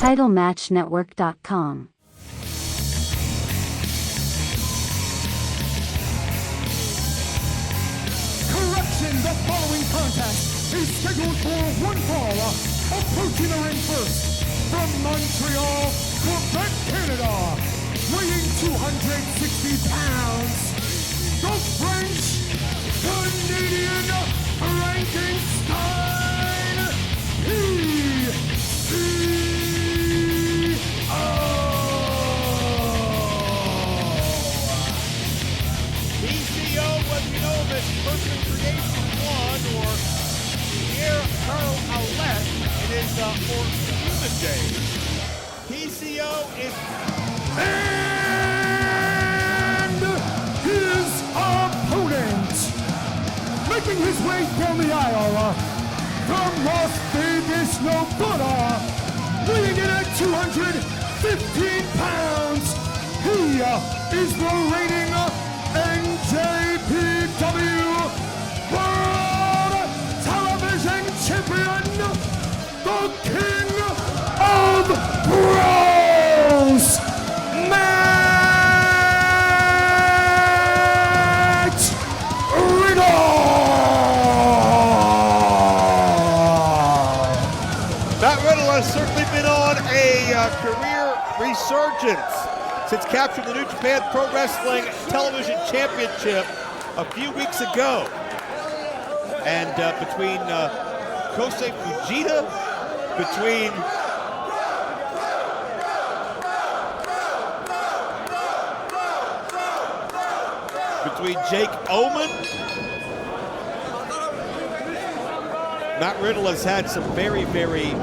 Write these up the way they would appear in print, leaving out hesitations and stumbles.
TitleMatchNetwork.com. Correction, the following contest is scheduled for one fall. Approaching the ring first, from Montreal, Quebec, Canada, weighing 260 pounds, the French-Canadian Frankenstein, PCO, whether you know him as Person Creation 1 or Pierre Carl Ouellette in his more human days. PCO is... And his opponent, making his way down the aisle from Las Vegas, Nevada, weighing in at 215 pounds, he is the reigning NJPW World Television Champion, the King of Bros, Matt Riddle! Matt Riddle has certainly been on a career resurgence since capturing the New Japan Pro Wrestling Television Championship a few weeks ago. And between Kosei Fujita, between Jake Oman, Matt Riddle has had some very, very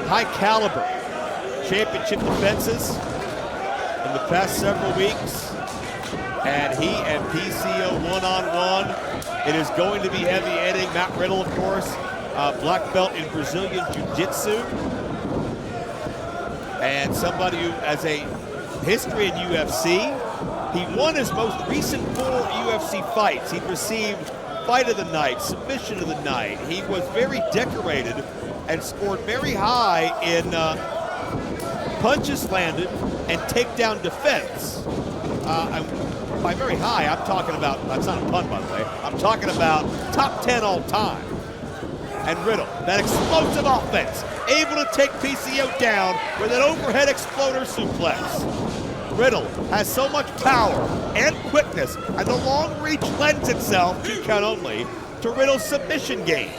high caliber championship defenses in the past several weeks, and he and PCO one-on-one. It is going to be heavy hitting. Matt Riddle, of course, black belt in Brazilian Jiu-Jitsu, and somebody who has a history in UFC. He won his most recent 4 UFC fights. He received Fight of the Night, Submission of the Night. He was very decorated and scored very high in punches landed and takedown defense. By very high, I'm talking about, that's not a pun by the way, I'm talking about top 10 all time. And Riddle, that explosive offense, able to take PCO down with an overhead exploder suplex. Riddle has so much power and quickness, and the long reach lends itself, 2 count only, to Riddle's submission game.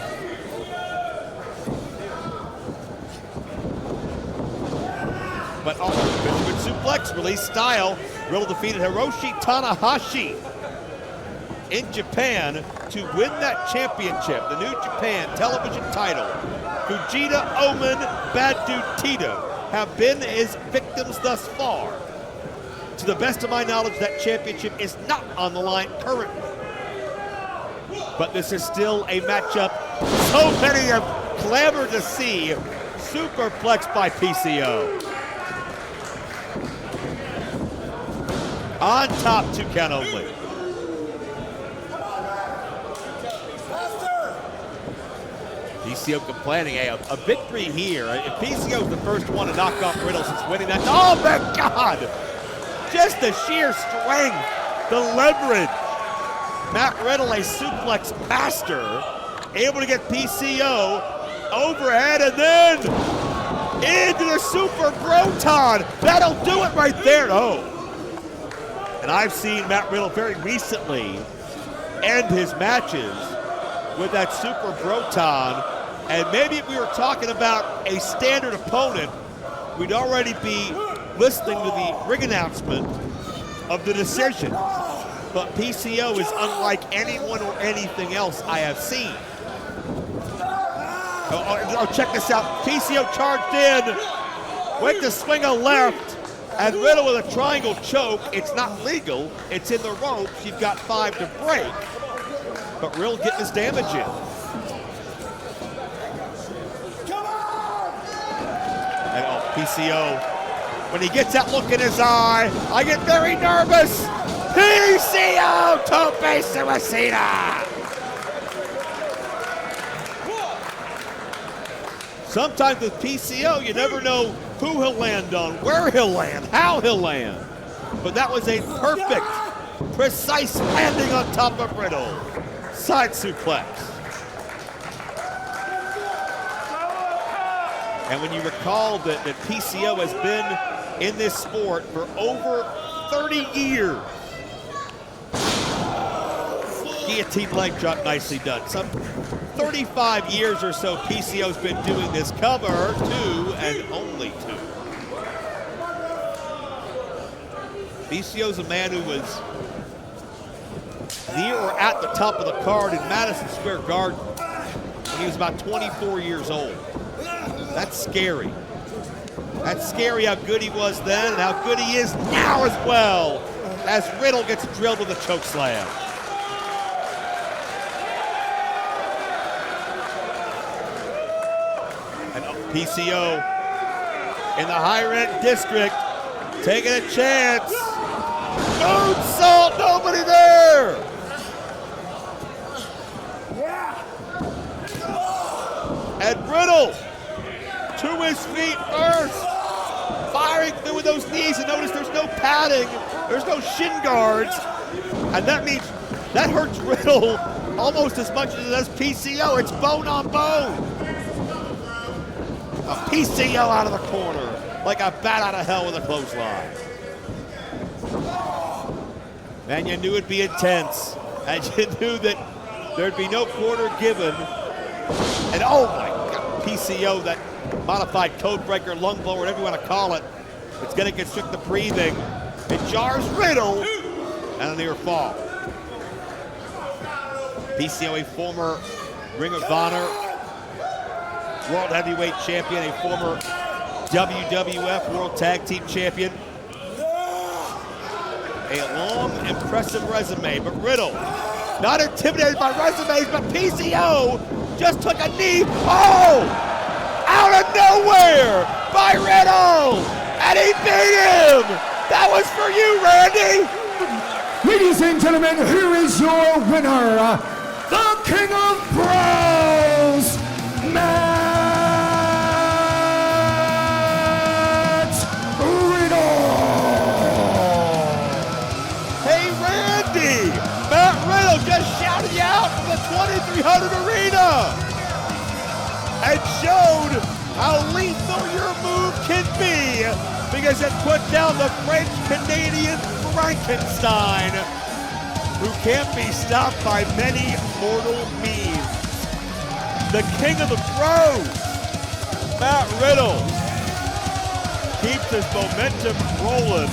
But Benjamin suplex, release style. Riddle defeated Hiroshi Tanahashi in Japan to win that championship, the New Japan television title. Fujita, Oman, Bad Dude Tito have been his victims thus far. To the best of my knowledge, that championship is not on the line currently. But this is still a matchup so many have clamored to see. Superplex by PCO. On top, 2 count only. PCO complaining, a victory here. If PCO is the first one to knock off Riddle since winning that, oh my God! Just the sheer strength, the leverage. Matt Riddle, a suplex master, able to get PCO overhead and then into the Super Broton. That'll do it right there. Oh. And I've seen Matt Riddle very recently end his matches with that Super Broton. And maybe if we were talking about a standard opponent, we'd already be listening to the ring announcement of the decision. But PCO is unlike anyone or anything else I have seen. Oh, check this out. PCO charged in, went to swing a left, and Riddle with a triangle choke. It's not legal. It's in the ropes. You've got 5 to break. But Riddle getting his damage in. And PCO, when he gets that look in his eye, I get very nervous. PCO, Tope Suicida. Sometimes with PCO, you never know who he'll land on, where he'll land, how he'll land. But that was a perfect, precise landing on top of Riddle. Side suplex. And when you recall that PCO has been in this sport for over 30 years. Guillotine leg drop, nicely done. Some 35 years or so PCO's been doing this. Cover, 2 and only 2. PCO's a man who was near or at the top of the card in Madison Square Garden when he was about 24 years old. That's scary. That's scary how good he was then and how good he is now as well, as Riddle gets drilled with a choke slam. And PCO in the higher end district taking a chance. Moonsault, nobody there. And Riddle to his feet first, firing through with those knees, and notice there's no padding, there's no shin guards, and that means that hurts Riddle almost as much as it does PCO. It's bone on bone. A PCO out of the corner, like a bat out of hell with a clothesline. Man, you knew it'd be intense, and you knew that there'd be no quarter given. And oh my God, PCO, that modified code breaker, lung blower, whatever you want to call it, it's going to constrict the breathing. It jars Riddle, and a near fall. PCO, a former Ring of Honor World Heavyweight Champion, a former WWF World Tag Team Champion. A long, impressive resume, but Riddle, not intimidated by resumes, but PCO just took a knee. Oh! Out of nowhere by Riddle! And he beat him! That was for you, Randy! Ladies and gentlemen, here is your winner, the King of Bros, Matt Riddle! Hey, Randy! Matt Riddle just shouted you out from the 2300 arena! And showed how lethal your move can be, because it put down the French-Canadian Frankenstein, who can't be stopped by many mortal means. The King of the Bros, Matt Riddle, keeps his momentum rolling,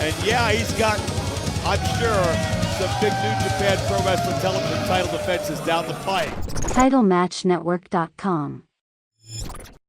and yeah, he's got, I'm sure, some big New Japan Pro Wrestling television title defenses down the pipe. TitleMatchNetwork.com